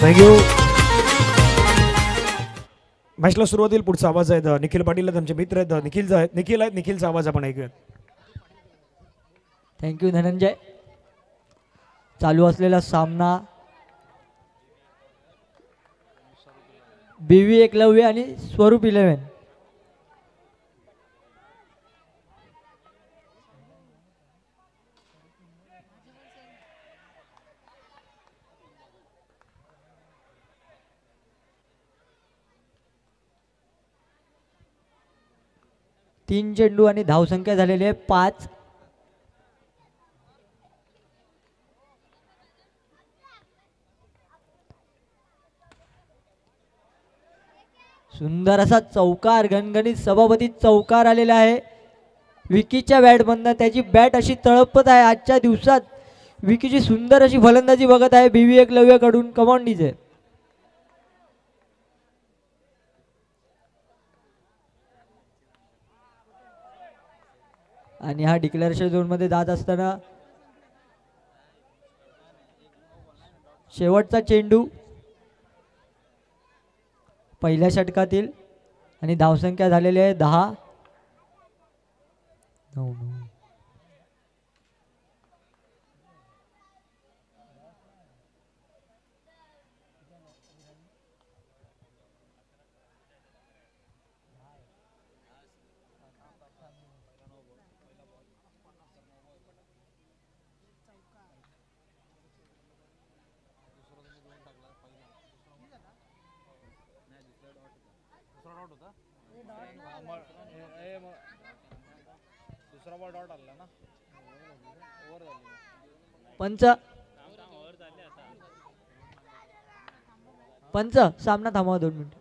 Thank you. मॅचला सुरुवात येईल. पुढचा आवाज आहे निखिल पाटील, त्यांचे मित्र आहेत निखिल आहेत. निखिलचा आवाज आपण ऐकूया. थँक्यू धनंजय. चालू असलेला सामना बीवी एकलव्य आणि स्वरूप 11. तीन चेंडू आणि धावसंख्या झालेली आहे 5. सुंदर असा चौकार, गणगणित सभापती चौकार आलेला आहे विकीच्या बॅटमधनं. त्याची बॅट अशी तळपत आहे. आजच्या दिवसात विकीची सुंदर अशी फलंदाजी बघत आहे बीवी एकलव्यकडून. Come on DJ. आणि हा डिक्लेरेशन झोन मध्ये जात असताना शेवटचा चेंडू पहिल्या षटकातील आणि धावसंख्या झालेली आहे 10. पंच सामना थांबवा 2 मिनिट.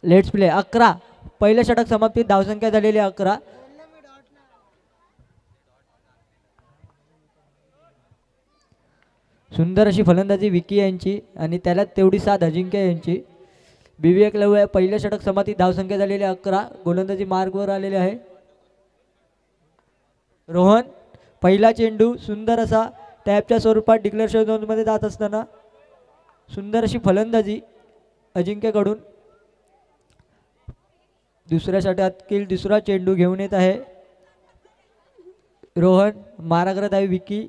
Let's play. 11. पहिलं षटक समाप्तीत धावसंख्या झालेली 11. सुंदर अशी फलंदाजी विकी यांची आणि त्याला तेवढी साथ अजिंक्य यांची. बीवी एकलव्य पहिलं षटक समाप्तीत धावसंख्या झालेली 11. गोलंदाजी मार्गवर आलेले आहे. रोहन पहिला चेंडू सुंदर असा टॅपच्या स्वरूपात डिक्लेरेशन झोन मध्ये जात असताना सुंदर अशी फलंदाजी अजिंक्यकडून. दुसऱ्या षटकातील दुसरा चेंडू घेऊन येत आहे रोहन. मारा करत आहे विकी.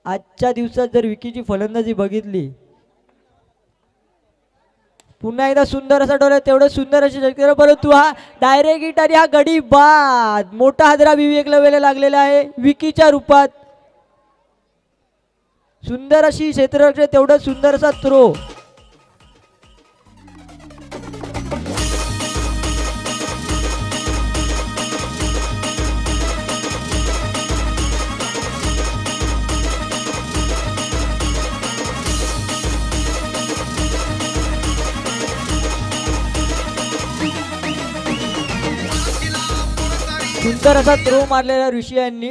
आजच्या दिवसात जर विकीची फलंदाजी बघितली, पुन्हा एकदा सुंदर असा डोळा, तेवढं सुंदर अशी शक्य, परंतु हा डायरेक्ट हिट आणि हा गडी बाद. मोठा हादरा बीवी एकलव्यला लागलेला आहे विकीच्या रूपात. सुंदर अशी क्षेत्ररक्षण, तेवढं सुंदर असा थ्रो. सुंदर असा थ्रो मारलेला ऋषी यांनी.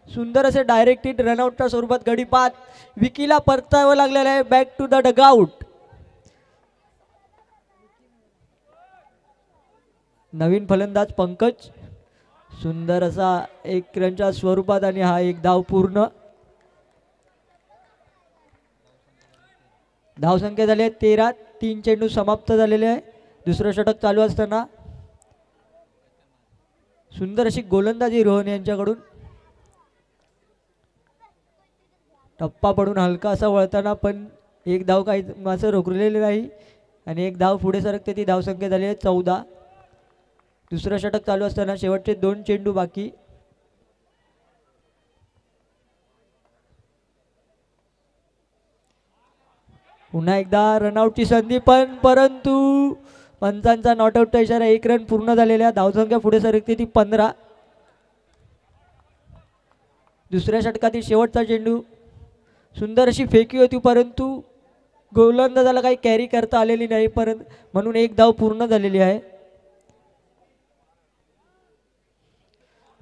सुंदर असे डायरेक्ट हिट रनआउटच्या स्वरूपात गडी बाद. विकीला परतावं लागलेलं आहे बॅक टू द डगआउट. नवीन फलंदाज पंकज. सुंदर असा 1 रनच्या स्वरूपात आणि हा 1 धाव पूर्ण. धावसंख्या झाली आहे 13. 3 चेंडू समाप्त झालेले आहे. दुसरं षटक चालू असताना सुंदर अशी गोलंदाजी रोहन यांच्याकडून. टप्पा पडून हलका असा वळताना पण 1 धाव काही असं रोखलेले नाही आणि 1 धाव पुढे सरकते. ती धावसंख्या झाली आहे 14. दुसरं षटक चालू असताना शेवटचे 2 चेंडू बाकी. पुन्हा एकदा रनआउटची संधी पण, परंतु पंचांचा नॉटआउटचा इशारा. 1 रन पूर्ण झालेल्या. धावसंख्या पुढे सरकते ती 15. दुसऱ्या षटकातील शेवटचा चेंडू. सुंदर अशी फेकी होती परंतु गोलंदाजाला काही कॅरी करता आलेली नाही, म्हणून 1 धाव पूर्ण झालेली आहे.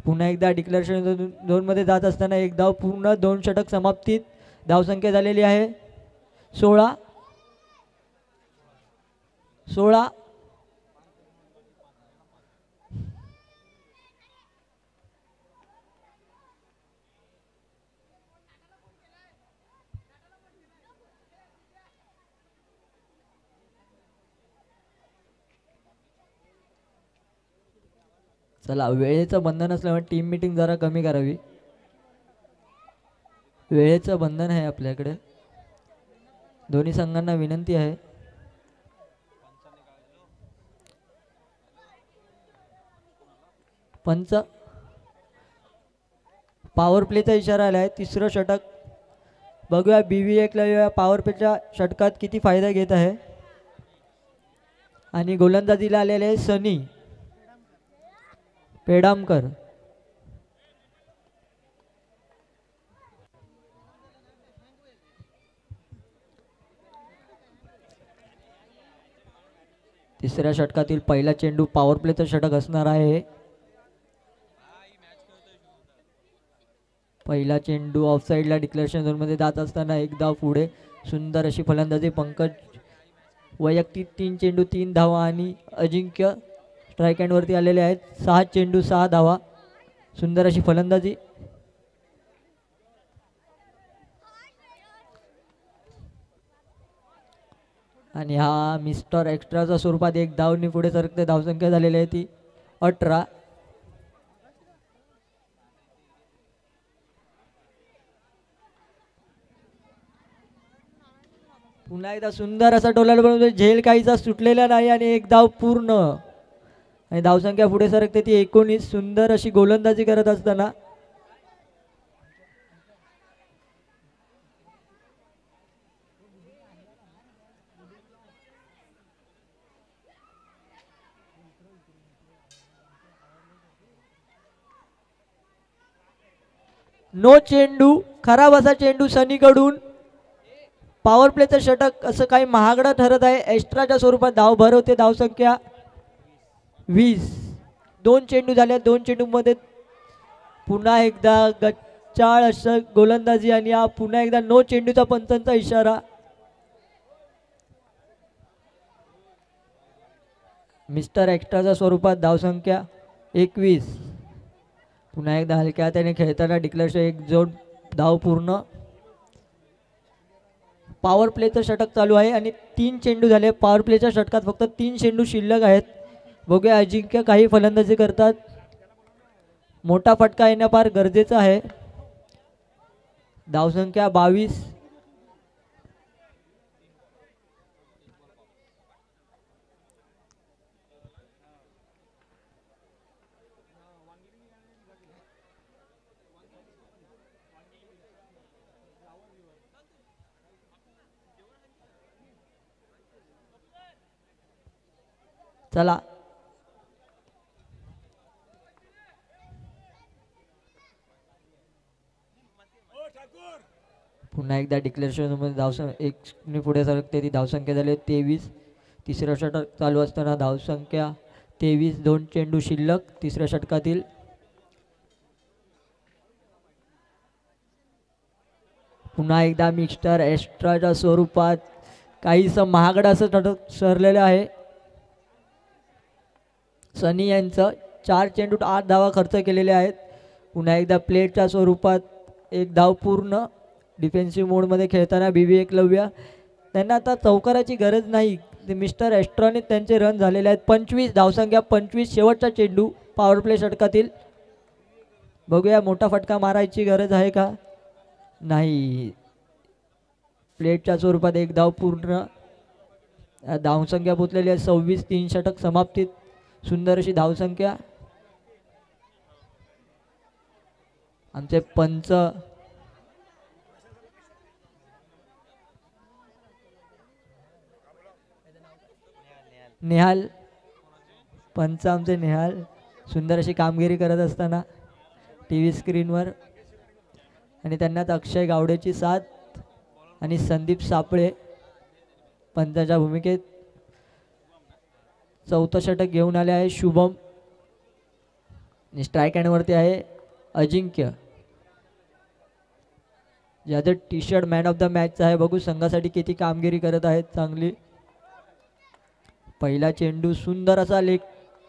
पुन्हा एकदा डिक्लेरेशन झोनमध्ये जात असताना एक धाव पूर्ण, 2 षटक समाप्तीत. धावसंख्या झालेली आहे 16. चला, वेळेचं बंधन असल्यामुळे टीम मीटिंग जरा कमी करावी. वेळेचं बंधन आहे आपल्याकडे. दोन्ही संघांना विनंती आहे. पंच पॉवर प्लेचा इशारा आला आहे. 3रं षटक. बघूया BV एकलव्य पॉवर प्लेच्या षटकात किती फायदा घेत आहे. आणि गोलंदाजीला आलेले आहे सनी पेडामकर. तिसऱ्या षटकातील पहिला चेंडू पॉवर प्लेचं षटक असणार आहे. पहिला चेंडू ऑफसाईडला डिक्लेरेशन झोनमध्ये जात असताना एक धाव पुढे. सुंदर अशी फलंदाजी पंकज. वैयक्तिक 3 चेंडू 3 धावा आणि अजिंक्य स्ट्राईक हँडवरती आलेले आहेत. 6 चेंडू 6 धावा. सुंदर अशी फलंदाजी. आणि हा मिस्टर एक्स्ट्राच्या स्वरूपात एक धावनी पुढे सरकते. धावसंख्या झालेली आहे ती 18. पुन्हा एकदा सुंदर असा टोलाला बनवतो. झेल काहीचा सुटलेला नाही आणि एक धाव पूर्ण. आणि धावसंख्या पुढे सरकते ती 19. सुंदर अशी गोलंदाजी करत असताना नो चेंडू. खराब असा चेंडू सनीकडून. पॉवर प्लेचं षटक असं काही महागडं ठरत आहे. एक्स्ट्राच्या स्वरूपात धाव भरवते. धावसंख्या 20. 2 चेंडू झाल्या. 2 चेंडूमध्ये पुन्हा एकदा गच्चाळ असं गोलंदाजी आणि हा पुन्हा एकदा नो चेंडूचा पंचांचा इशारा. मिस्टर एक्स्ट्राच्या स्वरूपात धावसंख्या 21. पुन्हा एकदा हलक्या त्याने खेळताना डिक्लेरेशन एक जोड धाव पूर्ण. पॉवर प्लेचं षटक चालू आहे आणि 3 चेंडू झाले. पॉवर प्लेच्या षटकात फक्त 3 चेंडू शिल्लक आहेत. बघूया अजिंक्य काही फलंदाजी करतात. मोठा फटका येणं फार गरजेचं आहे. धावसंख्या 22. चला, पुन्हा एकदा डिक्लेरेशन मध्ये एक पुढे सरकते ती. धावसंख्या झाली 23. 3रं षटक चालू असताना धावसंख्या 23. 2 चेंडू शिल्लक 3ऱ्या षटकातील. पुन्हा एकदा मिस्टर एक्स्ट्राच्या स्वरूपात काहीसं महागडं असं षटक सरलेलं आहे. सनी यांचं 4 चेंडू 8 धावा खर्च केलेले आहेत. पुन्हा एकदा प्लेटच्या स्वरूपात एक धाव पूर्ण. डिफेन्सिव्ह मोडमध्ये खेळताना BV एकलव्य. त्यांना आता चौकाराची गरज नाही. मिस्टर एक्स्ट्राने त्यांचे रन झालेले आहेत. 25. धावसंख्या 25. शेवटचा चेंडू पॉवर प्ले षटकातील. बघूया मोठा फटका मारायची गरज आहे का. नाही. प्लेटच्या स्वरूपात एक धाव पूर्ण. धावसंख्या पोचलेली आहे 26. 3 षटक समाप्तीत. सुंदर अशी धावसंख्या. आमचे पंच नेहाल. पंच आमचे नेहाल सुंदर अशी कामगिरी करत असताना TV स्क्रीनवर. आणि त्यांनाच अक्षय गावडेची साथ आणि संदीप सापळे पंचाच्या भूमिकेत. 4थं षटक घेऊन आले आहे शुभम. स्ट्राईक हँडवरती आहे अजिंक्य, ज्याचं T shirt man of the मॅचचा आहे. बघू संघासाठी किती कामगिरी करत आहेत चांगली. पहिला चेंडू सुंदर असा लेग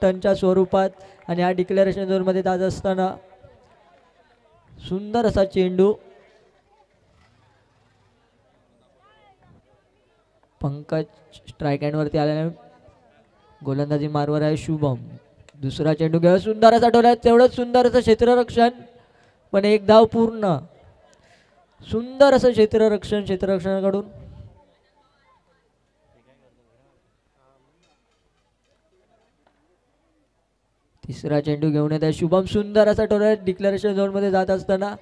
टर्नच्या स्वरूपात आणि हा डिक्लेरेशन झोनमध्ये जात असताना सुंदर असा चेंडू. पंकज स्ट्राईक हँडवरती आल्याने गोलंदाजी मार्गवर आहे शुभम. दुसरा चेंडू घ्या, सुंदर असा डोला, तेवढंच सुंदर असं क्षेत्ररक्षण, पण एक धाव पूर्ण. सुंदर असं क्षेत्ररक्षणाकडून. तिसरा चेंडू घेऊन येत आहे शुभम, सुंदर असा डोला डिक्लेरेशन झोन मध्ये जात असताना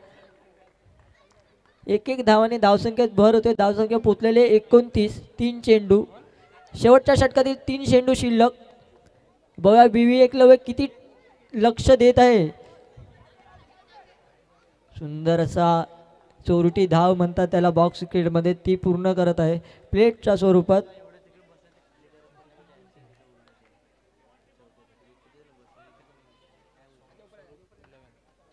एक धावाने धावसंख्येत भर होते. धावसंख्या पोचलेले 29. 3 चेंडू, शेवटच्या षटकातील 3 चेंडू शिल्लक. बघा बीव्ही एकलव्य किती लक्ष देत आहे. सुंदर असा चोरटी धाव म्हणतात त्याला बॉक्स क्रिकेटमध्ये, ती पूर्ण करत आहे प्लेटच्या स्वरूपात.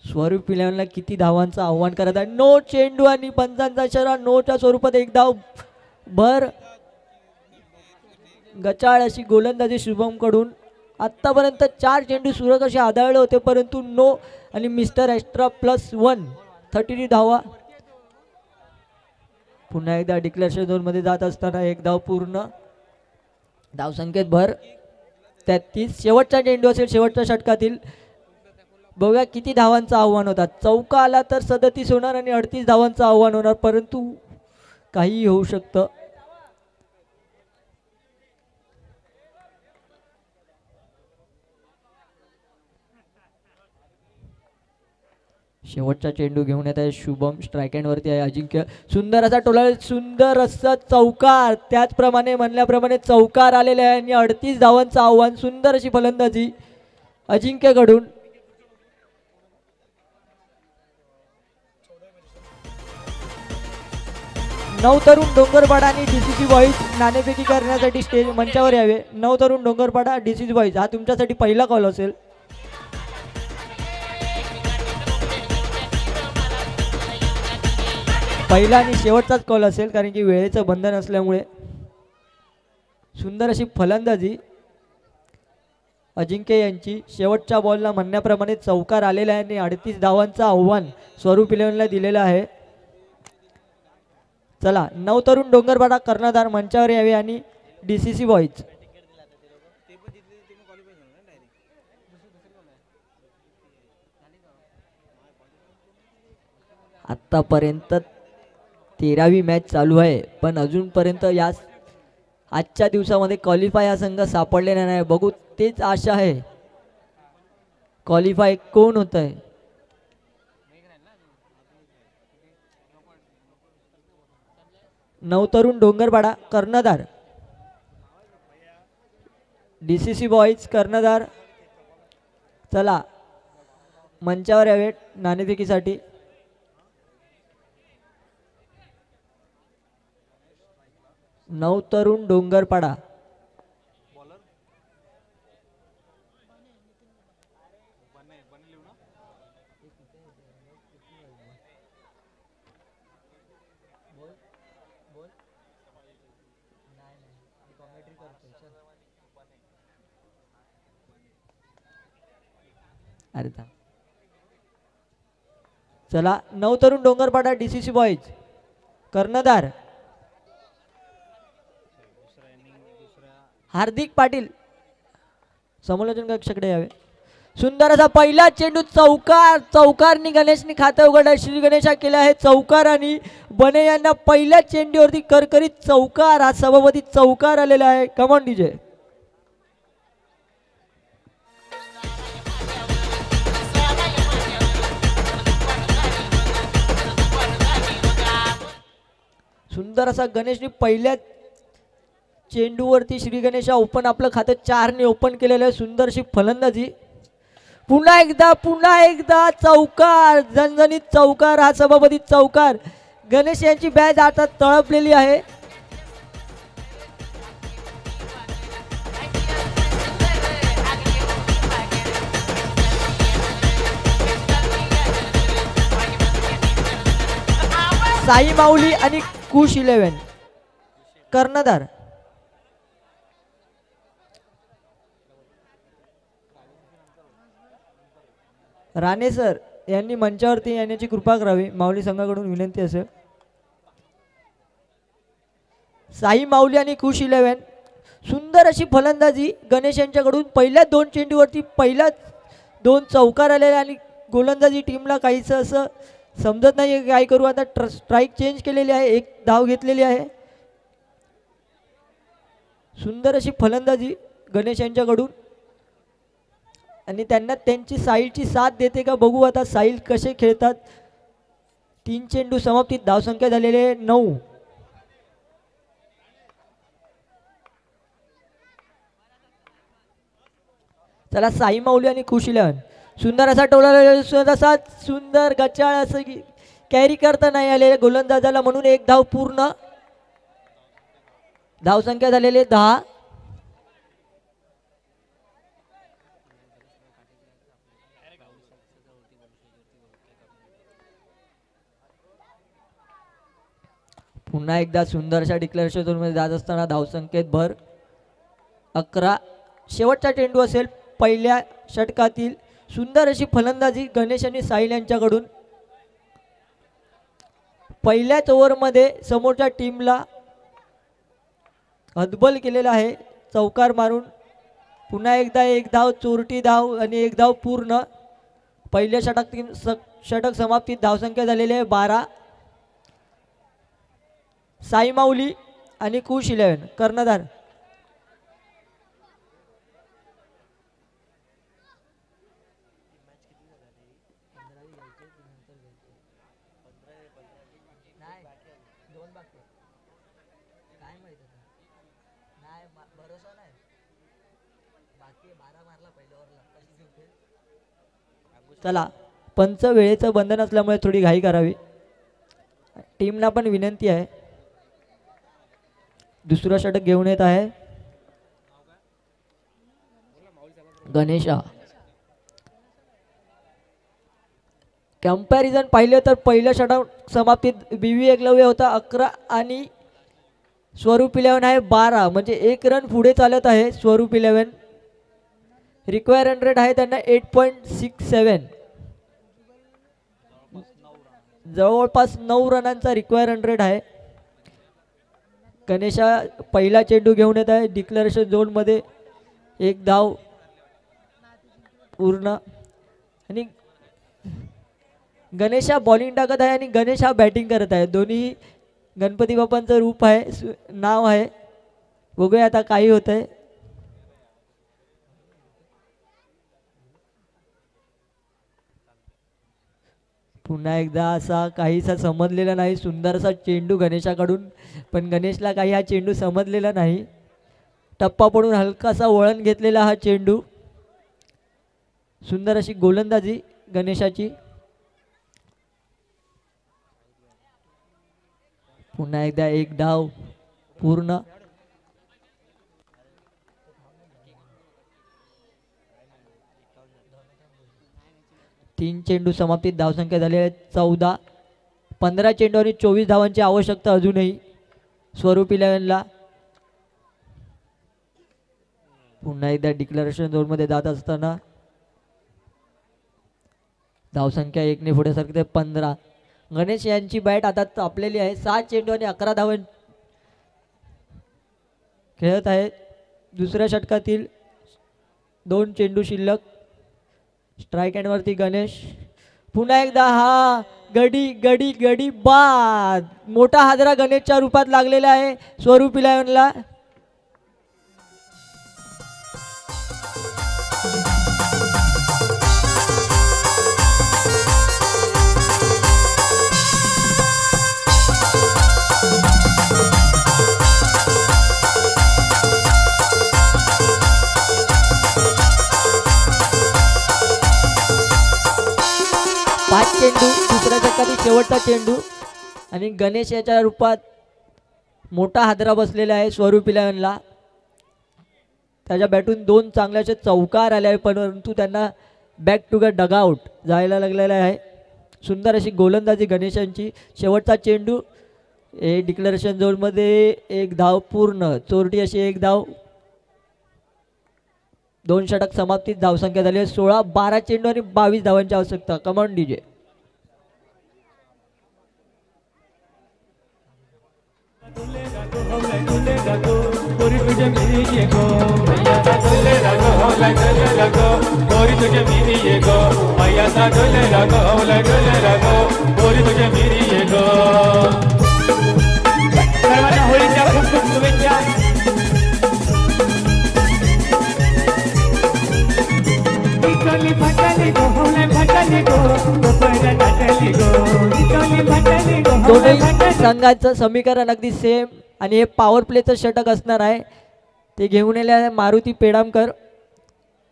स्वरूप इलेव्हनला किती धावांचं आव्हान करत आहे. नो चेंडू आणि पंचांचा इशारा, नोच्या स्वरूपात एक धाव भर. गचाळ अशी गोलंदाजी शुभम कडून. आतापर्यंत 4 चेंडू सुरत असे आढळले होते, परंतु नो आणि मिस्टर एक्स्ट्रा +1 33 धावा. पुन्हा एकदा डिक्लेरेशन झोन मध्ये जात असताना एक धाव पूर्ण. धावसंख्येत भर 33. शेवटचा चेंडू असेल शेवटच्या षटकातील. बघूया किती धावांचं आव्हान होतात. चौका आला तर 37 होणार आणि 38 धावांचं आव्हान होणार, परंतु काहीही होऊ शकतं. शेवटचा चेंडू घेऊन येत आहे शुभम. स्ट्राईक हँडवरती आहे अजिंक्य. सुंदर असा टोला, सुंदर असा चौकार. त्याचप्रमाणे म्हणल्याप्रमाणे चौकार आलेला आहे आणि 38 धावांचं आव्हान. सुंदर अशी फलंदाजी अजिंक्यकडून. नवतरुण डोंगरपाडा आणि डीसीसी बॉईज नाणेफेकी करण्यासाठी स्टेज मंचावर यावे. नवतरुण डोंगरपाडा डीसीसी बॉईज, हा तुमच्यासाठी पहिला कॉल असेल. पहिला आणि शेवटचाच कॉल असेल, कारण की वेळेचं बंधन असल्यामुळे. सुंदर अशी फलंदाजी अजिंक्य यांची. शेवटच्या बॉलला म्हणण्याप्रमाणे चौकार आलेला आहे आणि 38 धावांचं आव्हान स्वरूप इलेव्हनला दिलेलं आहे. चला नवतरुण डोंगरपाडा कर्णधार मंचावर यावे आणि डीसीसी बॉईज. आतापर्यंत 13वी मॅच चालू आहे, पण अजूनपर्यंत या आजच्या दिवसामध्ये क्वालिफाय हा संघ सापडलेला नाही. बघू तेच आशा आहे, क्वालिफाय कोण होत आहे. नवतरुण डोंगरपाडा कर्णधार, डीसीसी बॉईज कर्णधार. चला मंचावर यावे नाणेफेकीसाठी. नवतरुण डोंगरपाडा. अरे चला नवतरुण डोंगरपाडा डीसीसी बॉईज कर्णधार हार्दिक पाटील. समालोचन कक्षाकडे यावे. सुंदर असा पहिला चेंडू चौकार. चौकारनी गणेशनी खातं उघडलं. श्री गणेशा केला आहे चौकार आणि बने यांना पहिल्या चेंडूवरती करकरीत चौकार. हा सभापती चौकार आलेला आहे. Come on DJ. सुंदर असा गणेशनी पहिल्या चेंडूवरती श्री गणेशा ओपन आपलं खातं 4 ने ओपन केलेलं आहे. सुंदरशी फलंदाजी. पुन्हा एकदा चौकार. झणझणीत चौकार. हा सभापती चौकार. गणेश यांची बॅच आता तळपलेली आहे. साई माऊली आणि कुश 11 कर्णधार. राणे सर यांनी मंचावरती येण्याची कृपा करावी, माऊली संघाकडून विनंती असेल. साई माऊली आणि कुश 11 सुंदर अशी फलंदाजी गणेश यांच्याकडून. पहिल्या 2 चेंडूवरती पहिल्याच 2 चौकार आलेले आणि गोलंदाजी टीमला काहीच असं समजत नाही काय करू आता. स्ट्राईक चेंज केलेली आहे, 1 धाव घेतलेली आहे. सुंदर अशी फलंदाजी गणेश यांच्याकडून आणि त्यांना त्यांची साईलची साथ देते का बघू आता. साईल कसे खेळतात. 3 चेंडू समाप्तीत धावसंख्या झालेली आहे 9. चला साई माऊली आणि कुश 11 सुंदर असा टोला असा सुंदर गचाळ असं कॅरी करता नाही आले गोलंदाजाला म्हणून 1 धाव पूर्ण. धावसंख्या झालेली 10. पुन्हा एकदा सुंदर अशा डिक्लेरेशन मध्ये जात असताना धावसंख्येत भर 11. शेवटचा चेंडू असेल पहिल्या षटकातील. सुंदर अशी फलंदाजी गणेश आणि साहिल यांच्याकडून. पहिल्याच ओव्हरमध्ये समोरच्या टीमला हतबल केलेला आहे चौकार मारून. पुन्हा एकदा 1 धाव, चोरटी धाव आणि 1 धाव पूर्ण. पहिल्या षटक समाप्तीत धावसंख्या झालेली आहे 12. साई माऊली आणि कुश 11 कर्णधार. चला पंच वेळेचं बंधन असल्यामुळे थोडी घाई करावी. टीमला पण विनंती आहे. दुसरा षटक घेऊन येत आहे गणेशा. कंपॅरिझन पाहिलं तर पहिल्या षटक समाप्तीत बीव्ही एकलव्य होता 11 आणि स्वरूप 11 आहे 12. म्हणजे 1 रन पुढे चालत आहे स्वरूप 11. रिक्वायर रन रेट आहे त्यांना 8.67. जवळपास 9 रनांचा रिक्वायर रन रेट आहे. गणेशा पहिला चेंडू घेऊन येत आहे डिक्लेरेशन झोनमध्ये. 1 धाव पूर्ण आणि गणेशा बॉलिंग टाकत आहे आणि गणेश हा बॅटिंग करत आहे. दोन्ही गणपती बाप्पांचं रूप आहे, नाव आहे. बघूया आता काही होत आहे. पुन्हा एकदा असा काहीसा समजलेला नाही. सुंदरसा चेंडू गणेशाकडून पण गणेशला काही हा चेंडू समजलेला नाही. टप्पा पडून हलकासा वळण घेतलेला हा चेंडू. सुंदर अशी गोलंदाजी गणेशाची. पुन्हा एकदा 1 धाव पूर्ण. तीन चेंडू समाप्तीत धावसंख्या झाली आहे 14. 15 चेंडू आणि 24 धावांची आवश्यकता अजूनही स्वरूप 11ला. पुन्हा एकदा डिक्लेरेशन झोनमध्ये जात असताना धावसंख्या 1 ने पुढे सरकते 15. गणेश यांची बॅट आता तापलेली आहे. 7 चेंडू आणि 11 धावा खेळत आहेत. दुसऱ्या षटकातील 2 चेंडू शिल्लक. स्ट्राईक एंडवरती गणेश. पुन्हा एकदा हा गडी गडी गडी बाद. मोठा हादरा गणेशच्या रूपात लागलेला आहे स्वरूप 11ला. चेंडू दुसऱ्या षटकातील शेवटचा चेंडू आणि गणेश याच्या रूपात मोठा हादरा बसलेला आहे स्वरूप 11ला. त्याच्या बॅटून 2 चांगल्याचे चौकार आले आहे परंतु त्यांना बॅक टू डगआउट जायला लागलेला आहे सुंदर अशी गोलंदाजी गणेशांची. शेवटचा चेंडू हे डिक्लेरेशन झोनमध्ये एक धाव पूर्ण. चोरटी अशी एक धाव. 2 षटक समाप्तीत धावसंख्या झाली आहे 16. 12 चेंडू आणि 22 धावांची आवश्यकता. Come on DJ. होळीच्या खूप खूप शुभेच्छा. दोन्ही संघाचं समीकरण अगदी सेम आणि हे पॉवर प्लेचं षटक असणार आहे. ते घेऊन आले आहे मारुती पेडामकर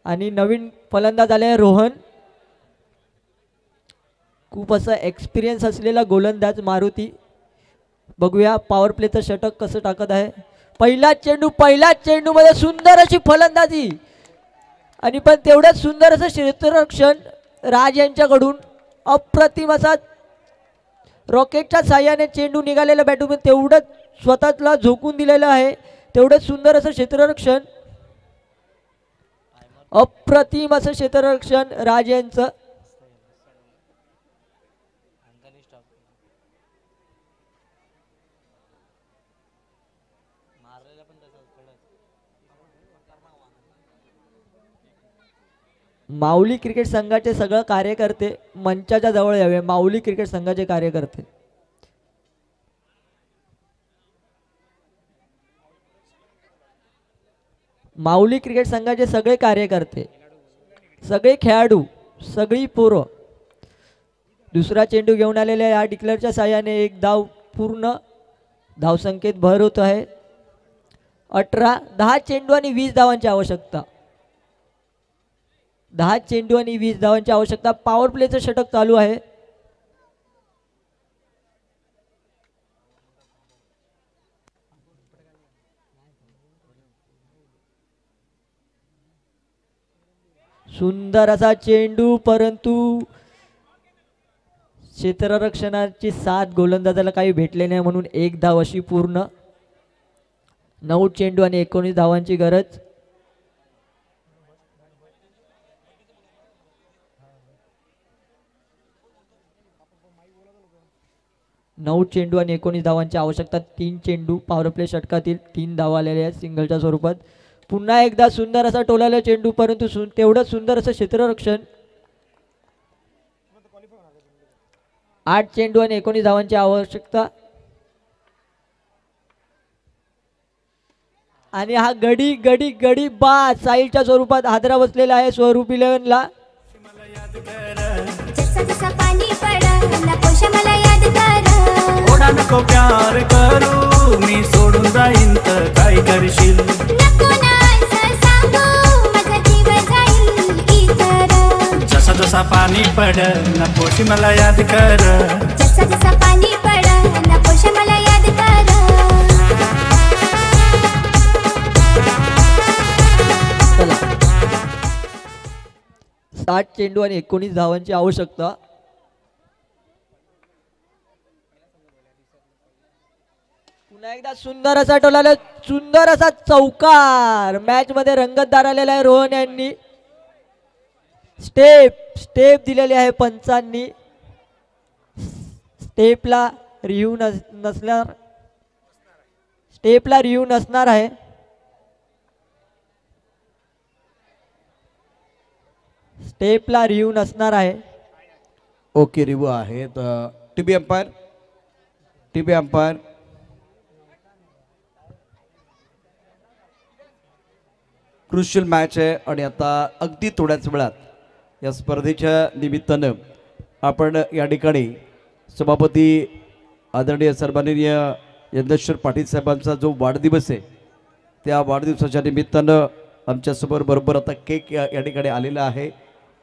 आणि नवीन फलंदाज आले आहे रोहन. खूप असा एक्सपिरियन्स असलेला गोलंदाज मारुती. बघूया पॉवर प्लेचं षटक कसं टाकत आहे. पहिलाच चेंडूमध्ये सुंदर अशी फलंदाजी आणि पण तेवढंच सुंदर असं क्षेत्ररक्षण राज यांच्याकडून. अप्रतिम असा रॉकेटच्या साह्याने चेंडू निघालेला बॅटमॅन तेवढंच स्वतःला झोकून दिलेलं आहे. तेवढंच सुंदर असं क्षेत्ररक्षण. अप्रतिम असं क्षेत्ररक्षण राज यांचं. माऊली क्रिकेट संघाचे सगळे कार्यकर्ते मंचाच्या जवळ यावे. माऊली क्रिकेट संघाचे कार्यकर्ते. माऊली क्रिकेट संघाचे सगळे कार्यकर्ते, सगळे खेळाडू, सगळी पोरं. दुसरा चेंडू घेऊन आलेले या डिक्लेअरच्या साह्याने एक धाव पूर्ण. धावसंख्येत भर होत आहे 18. 10 चेंडू आणि 20 धावांची आवश्यकता. 10 चेंडू आणि 20 धावांची आवश्यकता. पॉवर प्लेचं षटक चालू आहे. सुंदर असा चेंडू परंतु क्षेत्ररक्षणाची साथ गोलंदाजाला काही भेटले नाही म्हणून एक धाव अशी पूर्ण. 9 चेंडू आणि 19 धावांची गरज. नऊ चेंडू आणि 19 धावांची आवश्यकता. 3 चेंडू पॉवर प्ले षटकातील 3 धावा आलेल्या आहेत सिंगलच्या स्वरूपात. पुन्हा एकदा सुंदर असा टोलाला चेंडू परंतु तेवढं सुंदर असं क्षेत्ररक्षण. 8 चेंडू आणि 19 धावांची आवश्यकता. आणि हा गडी गडी गडी बा साईलच्या स्वरूपात हादरा बसलेला आहे स्वरूप 11 ला. थोडा नको प्यार करू मी सोडून जाईन तर काय करशील. जसा जसा पाणी पड नकोशी मला याद कर. जसा जसा पाणी पड नकोशी मला याद कर. 7 चेंडू आणि 19 धावांची आवश्यकता. पुन्हा एकदा सुंदर असा टोलाला सुंदर असा चौकार. मॅच मध्ये रंगतदार आलेला आहे रोहन यांनी. स्टेप दिलेली आहे पंचांनी. स्टेपला रिव्ह्यू नसणार. स्टेपला रिव्ह्यू नसणार आहे. स्टेपला रिव्ह्यू नसणार आहे. ओके रिव्ह्यू आहे. तर टीपी अंपायर क्रुशियल मॅच आहे आणि आता अगदी थोड्याच वेळात या स्पर्धेच्या निमित्तानं आपण या ठिकाणी सभापती आदरणीय सन्माननीय यज्ञेश्वर पाटील साहेबांचा जो वाढदिवस आहे त्या वाढदिवसाच्या निमित्तानं आमच्यासमोर बरोबर आता केक या ठिकाणी आलेला आहे.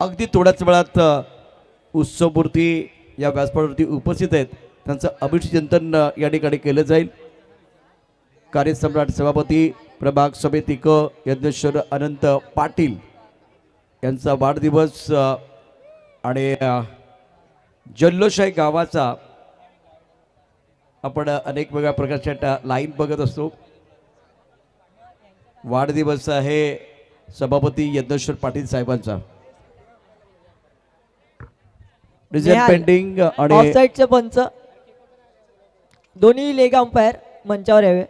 अगदी थोड्याच वेळात उत्सवमूर्ती या व्यासपीठावरती उपस्थित आहेत. त्यांचं अभिषेचन या ठिकाणी केलं जाईल. कार्यसम्राट सभापती प्रभाग समिती क यज्ञेश्वर अनंत पाटील यांचा वाढदिवस आणि जल्लोष आहे गावाचा. आपण अनेक वेगळ्या प्रकारच्या लाईन बघत असतो. वाढदिवस आहे सभापती यज्ञेश्वर पाटील साहेबांचा. रिझल्ट पेंडिंग आणि ऑफसाईडचे पंच दोन्ही लेग अंपायर मंचावर यावे.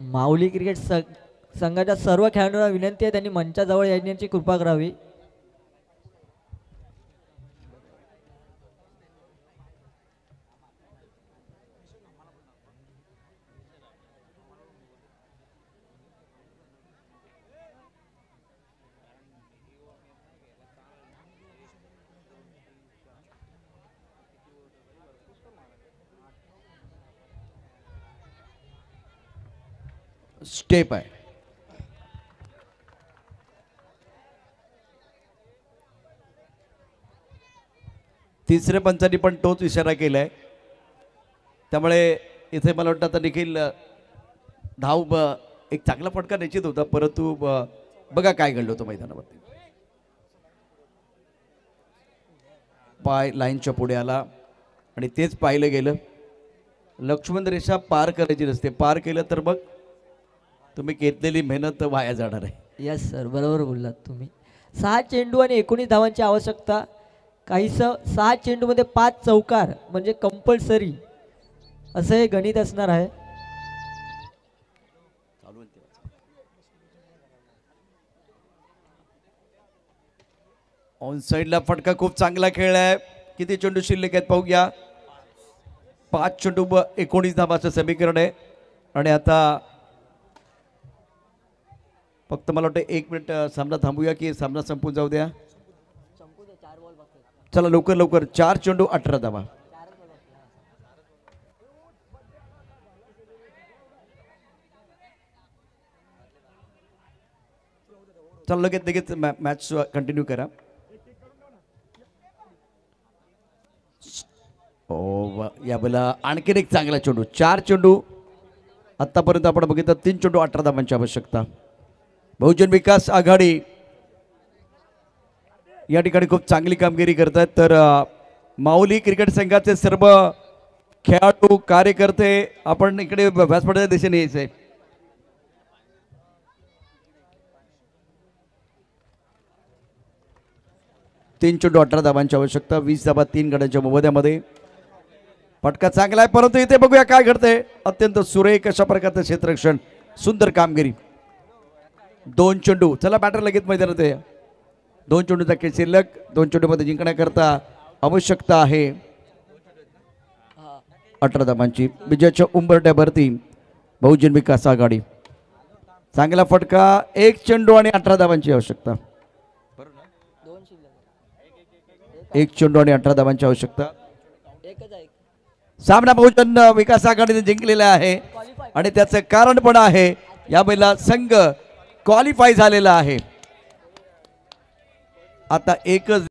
माऊली क्रिकेट संघाच्या सर्व खेळाडूंना विनंती आहे त्यांनी मंचाजवळ येण्याची कृपा करावी. स्टेप आहे. तिसऱ्या पंचांनी पण तोच इशारा केलाय. त्यामुळे इथे मला वाटतं आता देखील एक चांगला फटका निश्चित होता, परंतु बघा काय घडलं होतं मैदानावरती. पाय लाईनच्या पुढे आला आणि तेच पाहिलं गेलं. लक्ष्मण रेषा पार करायची नसते, पार केलं तर मग तुम्ही घेतलेली मेहनत वाया जाणार आहे. यस सर, बरोबर बोललात तुम्ही. 6 चेंडू आणि 19 धावांची आवश्यकता. काहीसं 6 चेंडूमध्ये 5 चौकार म्हणजे कंपल्सरी असं हे गणित असणार आहे. ऑन साईडला फटका खूप चांगला खेळलाय. किती चेंडू शिल्लक आहेत पाहूया. 5 चेंडू 19 धावाचं समीकरण आहे. आणि आता फक्त मला वाटतं 1 मिनिट सामना थांबूया की सामना संपून जाऊ द्या. चला लवकर लवकर. 4 चेंडू 18 धावा. चला लगेच लगेच मॅच कंटिन्यू करा. या वेळेला आणखीन एक चांगला चेंडू. 4 चेंडू आतापर्यंत आपण बघितलं. 3 चेंडू 18 धावांची आवश्यकता. बहुजन विकास आघाडी या ठिकाणी खूप चांगली कामगिरी करतात. तर माऊली क्रिकेट संघाचे सर्व खेळाडू कार्यकर्ते आपण इकडे व्यासपीठाच्या दिशेने यायचे. तीन चेंडू 18 धावांची आवश्यकता. 20 धावा 3 गड्यांच्या मोबदल्यामध्ये. फटका चांगला आहे, परंतु इथे बघूया काय घडतंय. अत्यंत सुरेख अशा प्रकारचं क्षेत्ररक्षण, सुंदर कामगिरी. 2 चेंडू. चला बॅटर लगेच मैदानात आहे. 2 चेंडूचा खेळ शिल्लक. 2 चेंडूमध्ये जिंकण्याकरता आवश्यकता आहे 18 धावांची. विजयाच्या उंबरठ्यावरती बहुजन विकास आघाडी. चांगला फटका. 1 चेंडू आणि 18 धावांची आवश्यकता. 1 चेंडू आणि 18 धावांची आवश्यकता. सामना बहुजन विकास आघाडीने जिंकलेला आहे आणि त्याचं कारण पण आहे यावेळेला संघ क्वालिफाय झालेला आहे. आता एकच